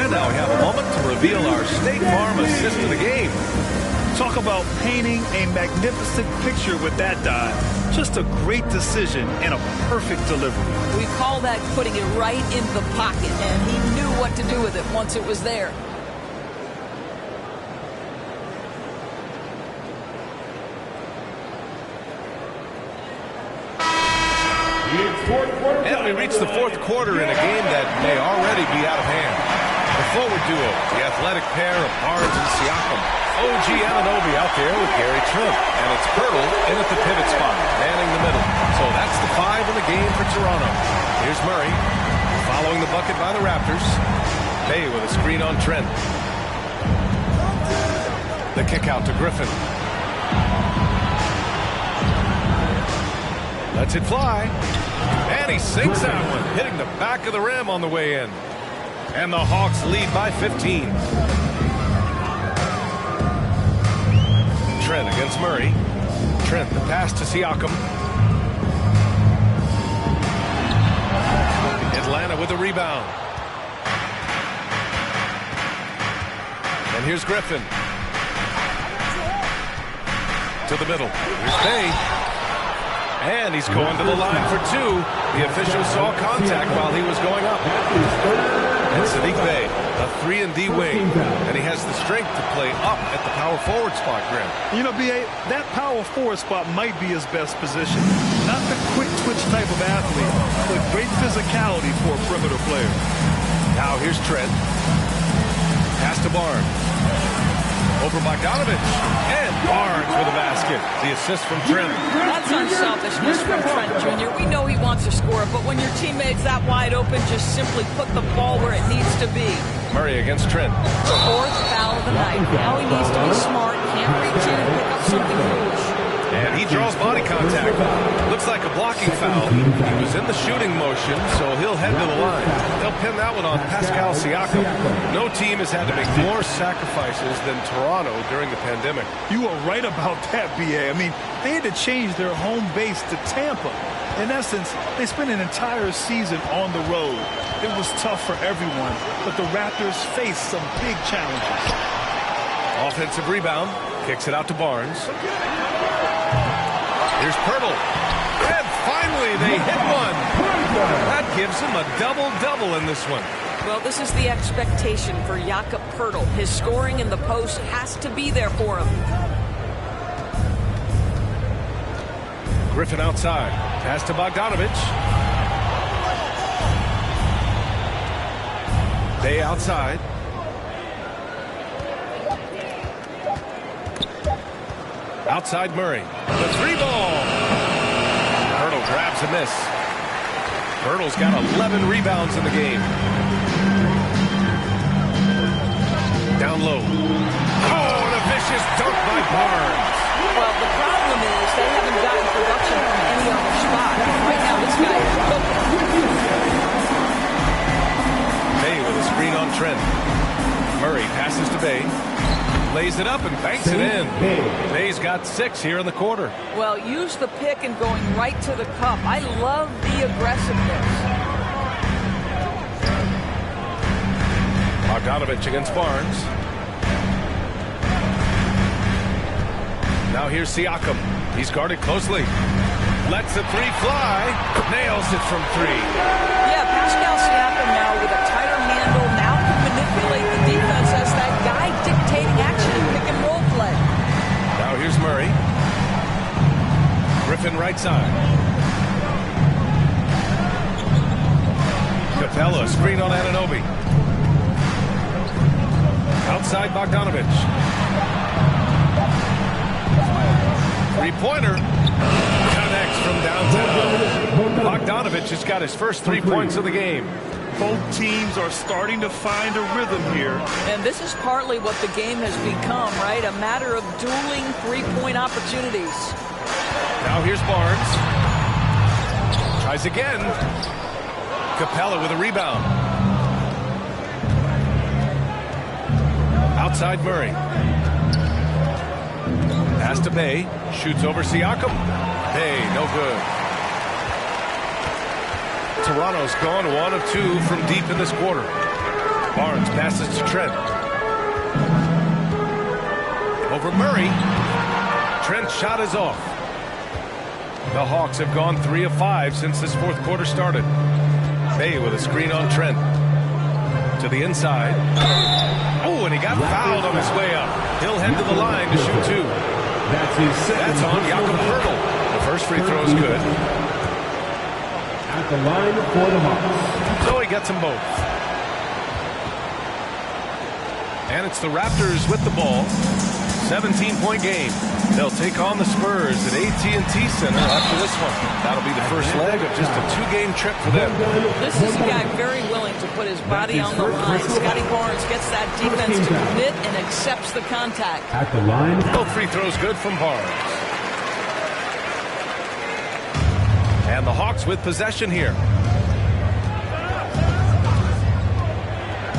And now we have a moment to reveal our State Farm assist of the game. Talk about painting a magnificent picture with that dive. Just a great decision and a perfect delivery. We call that putting it right in the pocket, and he knew what to do with it once it was there. And we reach the 4th quarter in a game that may already be out of hand. The forward duo, the athletic pair of Barnes and Siakam. OG Anunoby out there with Gary Trent. And it's Pirtle in at the pivot spot, manning the middle. So that's the 5 in the game for Toronto. Here's Murray, following the bucket by the Raptors. Bay with a screen on Trent. The kick out to Griffin. Lets it fly. And he sinks that one, hitting the back of the rim on the way in. And the Hawks lead by 15. Trent against Murray. Trent, the pass to Siakam. Atlanta with a rebound. And here's Griffin. To the middle. Here's Bay. And he's going to the line for two. The official saw contact while he was going up. And Sadiq Bey, a 3-and-D wing. And he has the strength to play up at the power forward spot, Graham. You know, B.A., that power forward spot might be his best position. Not the quick twitch type of athlete, but great physicality for a perimeter player. Now here's Trent. Pass to Barnes. Over Bogdanovich. And Barnes with a basket. The assist from Trent. That's unselfishness from Trent Jr. We know he wants to score, but when your teammate's that wide open, just simply put the ball where it needs to be. Murray against Trent. Fourth foul of the night. Now he needs to be smart. Can't reach in and pick up something foolish. And he draws body contact. Looks like a blocking foul. He was in the shooting motion, so he'll head to the line. They'll pin that one on Pascal Siakam. No team has had to make more sacrifices than Toronto during the pandemic. You are right about that, B.A. I mean, they had to change their home base to Tampa. In essence, they spent an entire season on the road. It was tough for everyone, but the Raptors faced some big challenges. Offensive rebound. Kicks it out to Barnes. Here's Pirtle. And finally, they hit one. That gives him a double-double in this one. Well, this is the expectation for Jakob Pirtle. His scoring in the post has to be there for him. Griffin outside. Pass to Bogdanovich. Bay outside. Outside Murray. The three ball. Pirtle grabs a miss. Pirtle's got 11 rebounds in the game. Down low. Oh, and a vicious dunk by Barnes. Well, the problem is they haven't gotten production from any other spot. Right now, this guy is cooking. Bay with a screen on Trent. Murray passes to Bay. Lays it up and banks it in. Bay's got 6 here in the quarter. Well, use the pick and going right to the cup. I love the aggressiveness. Bogdanovich against Barnes. Now here's Siakam. He's guarded closely. Lets the three fly. Nails it from 3. Yeah, Pascal Siakam now with a tighter handle. Now can manipulate the defense as that guy dictating action in pick and roll play. Now here's Murray. Griffin right side. Capella screen on Anunoby. Outside Bogdanovich. Three-pointer. Connects from downtown. Bogdanovich has got his first 3 points of the game. Both teams are starting to find a rhythm here. And this is partly what the game has become, right? A matter of dueling three-point opportunities. Now here's Barnes. Tries again. Capella with a rebound. Outside Murray. Pass to Bay. Shoots over Siakam. Bay, no good. Toronto's gone 1 of 2 from deep in this quarter. Barnes passes to Trent. Over Murray. Trent's shot is off. The Hawks have gone 3 of 5 since this fourth quarter started. Bay with a screen on Trent. To the inside. Oh, and he got fouled on his way up. He'll head to the line to shoot 2. That's on Jakob Pirtle. The first free throw is good. At the line for the Hawks. So he gets them both. And it's the Raptors with the ball. 17-point game. They'll take on the Spurs at AT&T Center after this one. That'll be the first leg of just a 2-game trip for them. This is a guy very willing to put his body on the line. Scotty Barnes gets that defense to commit and accepts the contact. At the line. Both free throws good from Barnes. And the Hawks with possession here.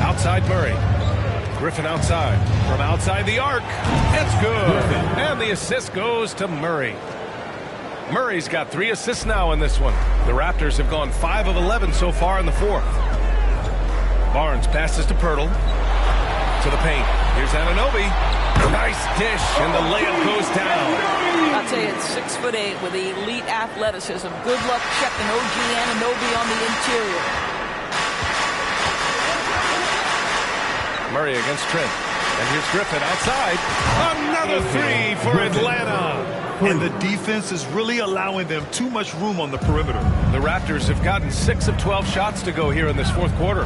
Outside Murray. Griffin outside. From outside the arc. It's good. And the assist goes to Murray. Murray's got 3 assists now in this one. The Raptors have gone 5 of 11 so far in the 4th. Barnes passes to Pirtle. To the paint. Here's Anunoby. Nice dish, and the layup goes down. I'll tell you, it's 6'8" with elite athleticism. Good luck checking OG Anunoby on the interior. Murray against Trent. And here's Griffin outside. Another 3 for Atlanta. And the defense is really allowing them too much room on the perimeter. The Raptors have gotten 6 of 12 shots to go here in this 4th quarter.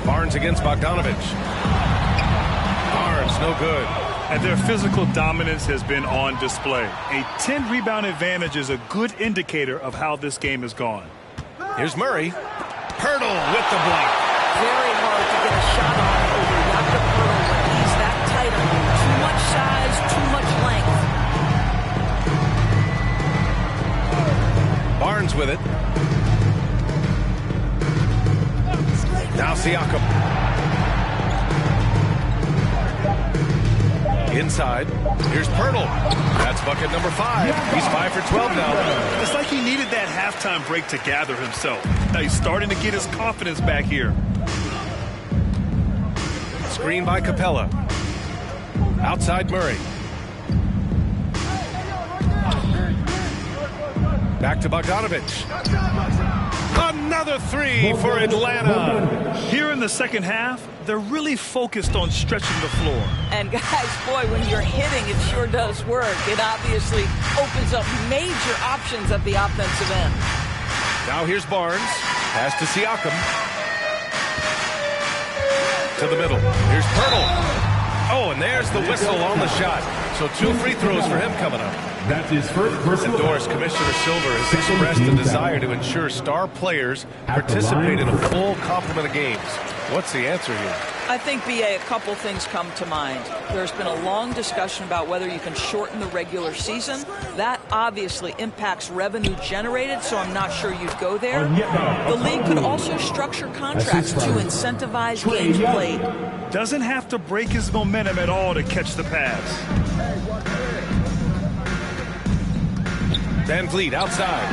Barnes against Bogdanovich. Barnes, no good. And their physical dominance has been on display. A 10-rebound advantage is a good indicator of how this game has gone. Here's Murray. Pirtle with the block. Very hard to get a shot on over Jakob Pirtle when he's that tight on you. Too much size, too much length. Barnes with it. Now Siakam. Inside. Here's Pirtle. That's bucket number 5. He's 5 for 12 now. It's like he needed that halftime break to gather himself. Now he's starting to get his confidence back here. Screen by Capella. Outside Murray. Back to Bogdanovich. Another 3 for Atlanta. Here in the second half, they're really focused on stretching the floor. And guys, boy, when you're hitting, it sure does work. It obviously opens up major options at the offensive end. Now here's Barnes. Pass to Siakam. To the middle. Here's Pirtle. Oh, and there's the whistle on the shot. So 2 free throws for him coming up. That's his first personal. Doris, Commissioner Silver has expressed a desire to ensure star players participate in a full complement of games. What's the answer here? I think, B.A., a couple things come to mind. There's been a long discussion about whether you can shorten the regular season. That obviously impacts revenue generated, so I'm not sure you'd go there. The league could also structure contracts to incentivize games played. Doesn't have to break his momentum at all to catch the pass. Van Vliet outside.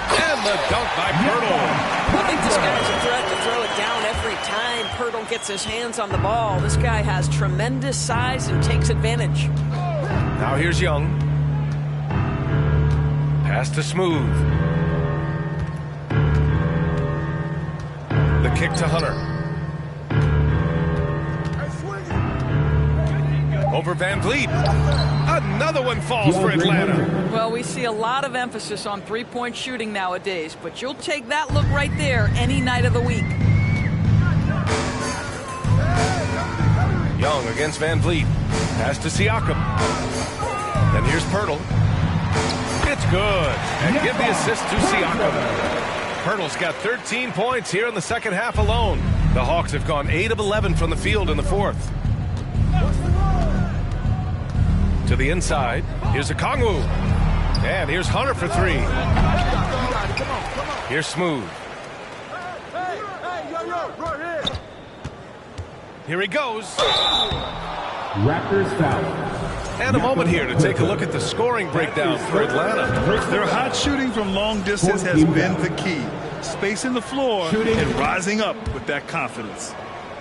And the dunk by Pirtle. I think this guy's a threat to throw it down every time Pirtle gets his hands on the ball. This guy has tremendous size and takes advantage. Now here's Young. Pass to Smooth. The kick to Hunter. Over Van Vliet. Another one falls for Atlanta. Well, we see a lot of emphasis on three-point shooting nowadays, but you'll take that look right there any night of the week. Young against Van Vliet. Pass to Siakam. Then here's Pirtle. It's good. And give the assist to Siakam. Pirtle's got 13 points here in the second half alone. The Hawks have gone 8 of 11 from the field in the fourth. To the inside. Here's Okongwu. And here's Hunter for three. Here's Smooth. Here he goes. Raptors foul. And a moment here to take a look at the scoring breakdown for Atlanta. Their hot shooting from long distance has been the key. Spacing the floor and rising up with that confidence.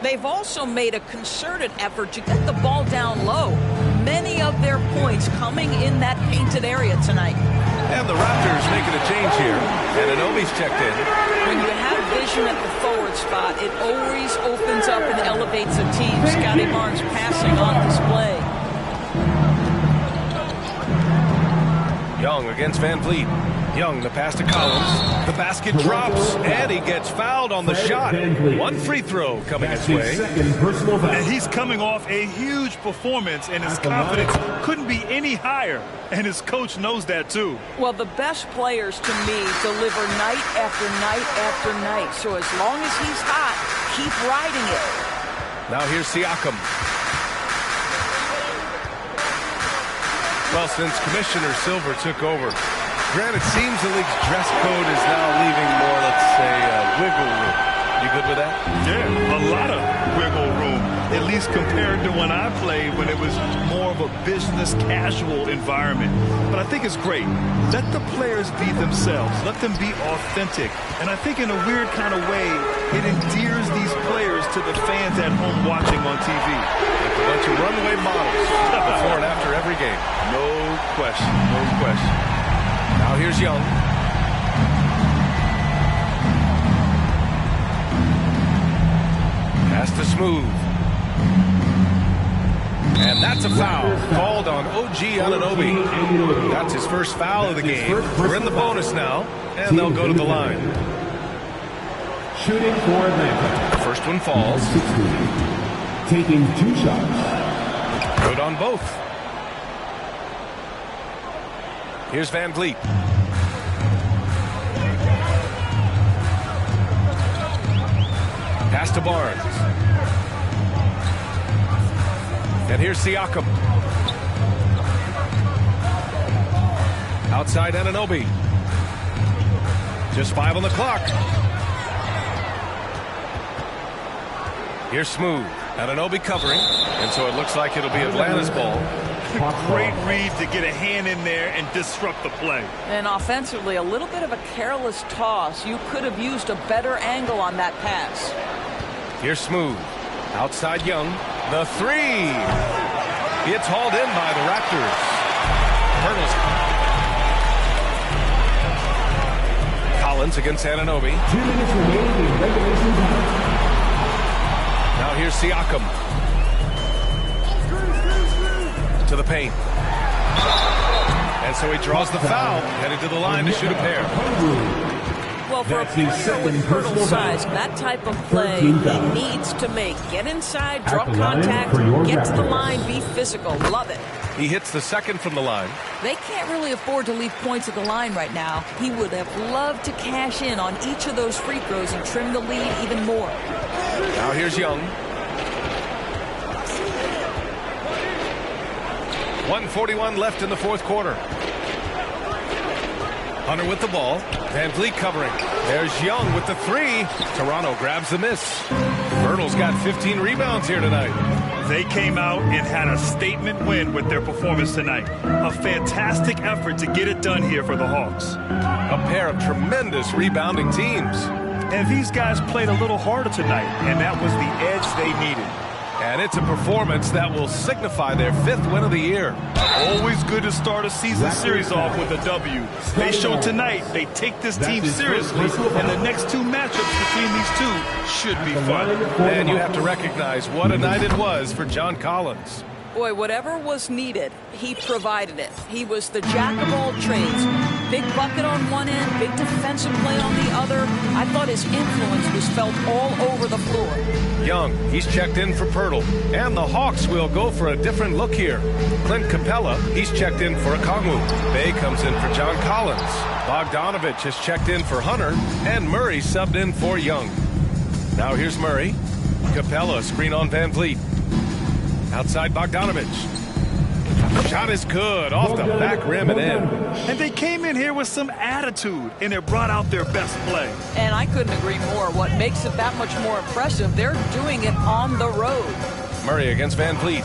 They've also made a concerted effort to get the ball down low. Many of their points coming in that painted area tonight. And the Raptors making a change here. And Anunoby's checked in. When you have vision at the forward spot, it always opens up and elevates a team. Scotty Barnes passing on display. Young against Van Vliet. Young, the pass to Collins. The basket drops, and he gets fouled on the shot. One free throw coming his way. And he's coming off a huge performance, and his confidence couldn't be any higher. And his coach knows that, too. Well, the best players, to me, deliver night after night after night. So as long as he's hot, keep riding it. Now here's Siakam. Well, since Commissioner Silver took over, Grant, it seems the league's dress code is now leaving more, let's say, wiggle room. at least compared to when I played, when it was more of a business casual environment. But I think it's great. Let the players be themselves. Let them be authentic. And I think in a weird kind of way, it endears these players to the fans at home watching on TV. A bunch of runway models before and after every game. No question. No question. Now here's Young. Pass to Smooth. And that's a foul called on OG Anunoby. That's his first foul of the game. We're in the bonus now, and they'll go to the line. Shooting for Atlanta. First one falls. 16. Taking 2 shots. Good on both. Here's Van Vliet. Pass to Barnes. And here's Siakam. Outside Anunoby. Just 5 on the clock. Here's Smooth. Anunoby covering. And so it looks like it'll be Atlanta's ball. Great read to get a hand in there and disrupt the play. And offensively, a little bit of a careless toss. You could have used a better angle on that pass. Here's Smooth. Outside Young. The 3. It's hauled in by the Raptors. Hurdles. Collins against Anunoby. 2 minutes remaining in regulation time. Now here's Siakam. To the paint. And so he draws the foul, headed to the line to shoot a pair. Well, for a player with Pirtle's size, that type of play he needs to make. Get inside, draw contact, get to the line, be physical. Love it. He hits the second from the line. They can't really afford to leave points at the line right now. He would have loved to cash in on each of those free throws and trim the lead even more. Now here's Young. 1:41 left in the fourth quarter. Hunter with the ball. Van Vliet covering. There's Young with the 3. Toronto grabs the miss. Vernal's got 15 rebounds here tonight. They came out and had a statement win with their performance tonight. A fantastic effort to get it done here for the Hawks. A pair of tremendous rebounding teams. And these guys played a little harder tonight, and that was the edge they needed. And it's a performance that will signify their 5th win of the year. Always good to start a season series off with a W. They showed tonight they take this team seriously, and the next 2 matchups between these two should be fun. And you have to recognize what a night it was for John Collins. Boy, whatever was needed, he provided it. He was the jack of all trades. Big bucket on one end, big defensive play on the other. I thought his influence was felt all over the floor. Young, he's checked in for Pirtle. And the Hawks will go for a different look here. Clint Capella, he's checked in for Okongwu. Bay comes in for John Collins. Bogdanovich has checked in for Hunter. And Murray subbed in for Young. Now here's Murray. Capella, screen on Van Vliet. Outside Bogdanovich. Shot is good, off the back rim and in. And they came in here with some attitude, and it brought out their best play. And I couldn't agree more. What makes it that much more impressive, they're doing it on the road. Murray against Van Vliet.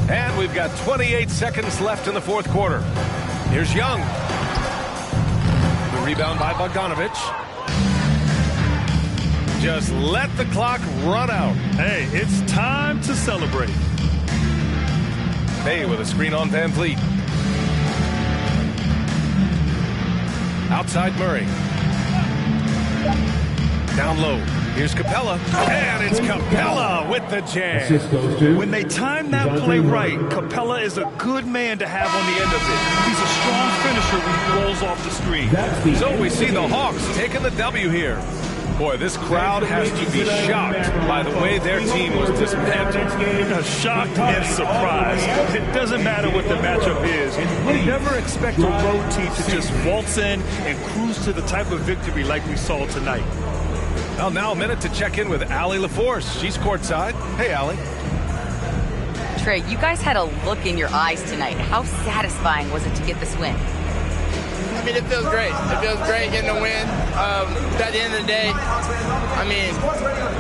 And we've got 28 seconds left in the fourth quarter. Here's Young. The rebound by Bogdanovich. Just let the clock run out. Hey, it's time to celebrate. Bay with a screen on Van Vliet. Outside Murray. Down low. Here's Capella. And it's Capella with the jam. When they time that play right, Capella is a good man to have on the end of it. He's a strong finisher when he rolls off the screen. So we see the Hawks taking the W here. Boy, this crowd has to be shocked by the way their team was dismantled. Shocked and surprised. It doesn't matter what the matchup is. You never expect a road team to just waltz in and cruise to the type of victory like we saw tonight. Well, now a minute to check in with Allie LaForce. She's courtside. Hey, Allie. Trey, you guys had a look in your eyes tonight. How satisfying was it to get this win? I mean, it feels great. It feels great getting a win. But at the end of the day, I mean,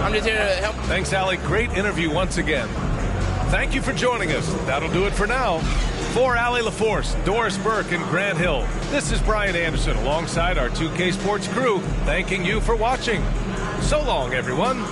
I'm just here to help. Thanks, Allie. Great interview once again. Thank you for joining us. That'll do it for now. For Allie LaForce, Doris Burke, and Grant Hill, this is Brian Anderson alongside our 2K Sports crew, thanking you for watching. So long, everyone.